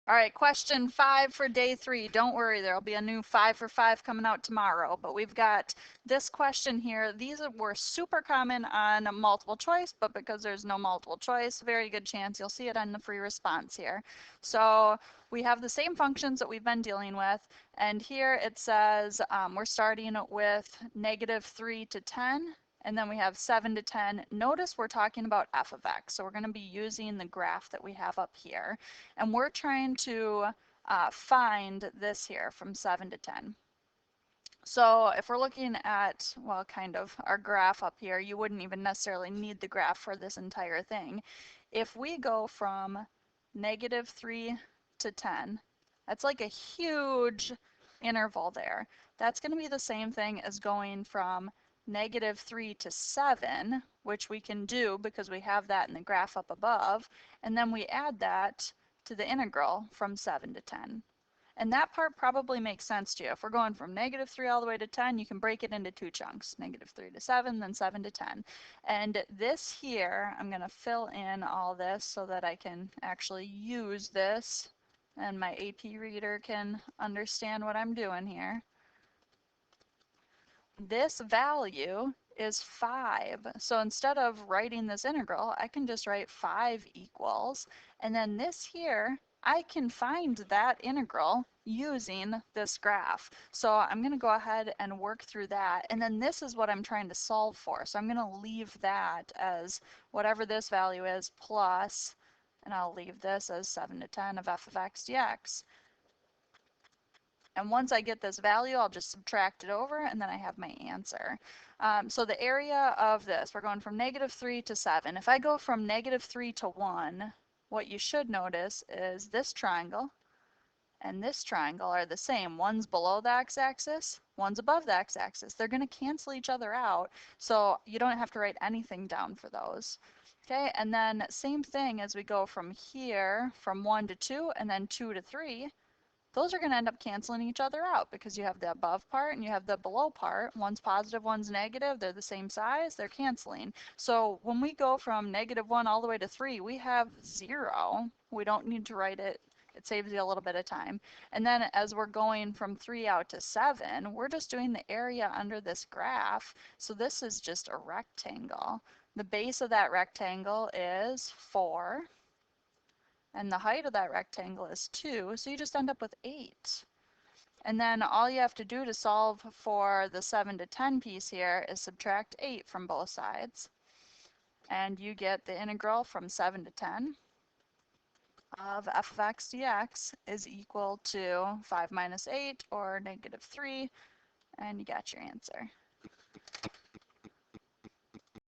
All right, question 5 for day 3. Don't worry, there'll be a new 5 for 5 coming out tomorrow, but we've got this question here. These were super common on multiple choice, but because there's no multiple choice, very good chance you'll see it on the free response here. So we have the same functions that we've been dealing with, and here it says we're starting with -3 to 10, and then we have 7 to 10. Notice we're talking about f of x, so we're going to be using the graph that we have up here. And we're trying to find this here from 7 to 10. So if we're looking at, well, kind of our graph up here, you wouldn't even necessarily need the graph for this entire thing. If we go from -3 to 10, that's like a huge interval there. That's going to be the same thing as going from -3 to 7, which we can do because we have that in the graph up above, and then we add that to the integral from 7 to 10. And that part probably makes sense to you. If we're going from -3 all the way to 10, you can break it into 2 chunks, -3 to 7, then 7 to 10. And this here, I'm going to fill in all this so that I can actually use this and my AP reader can understand what I'm doing here. This value is 5. So instead of writing this integral, I can just write 5 equals, and then this here, I can find that integral using this graph. So I'm going to go ahead and work through that, and then this is what I'm trying to solve for. So I'm going to leave that as whatever this value is plus, and I'll leave this as 7 to 10 of f of x dx. And once I get this value, I'll just subtract it over, and then I have my answer. So the area of this, we're going from -3 to 7. If I go from -3 to 1, what you should notice is this triangle and this triangle are the same. One's below the x-axis, one's above the x-axis. They're going to cancel each other out, so you don't have to write anything down for those. Okay, and then same thing as we go from here, from 1 to 2, and then 2 to 3. Those are going to end up canceling each other out because you have the above part and you have the below part. One's positive, one's negative. They're the same size. They're canceling. So when we go from -1 all the way to 3, we have 0. We don't need to write it. It saves you a little bit of time. And then as we're going from 3 out to 7, we're just doing the area under this graph. So this is just a rectangle. The base of that rectangle is 4. And the height of that rectangle is 2, so you just end up with 8. And then all you have to do to solve for the 7 to 10 piece here is subtract 8 from both sides. And you get the integral from 7 to 10 of f of x dx is equal to 5 minus 8, or -3, and you got your answer.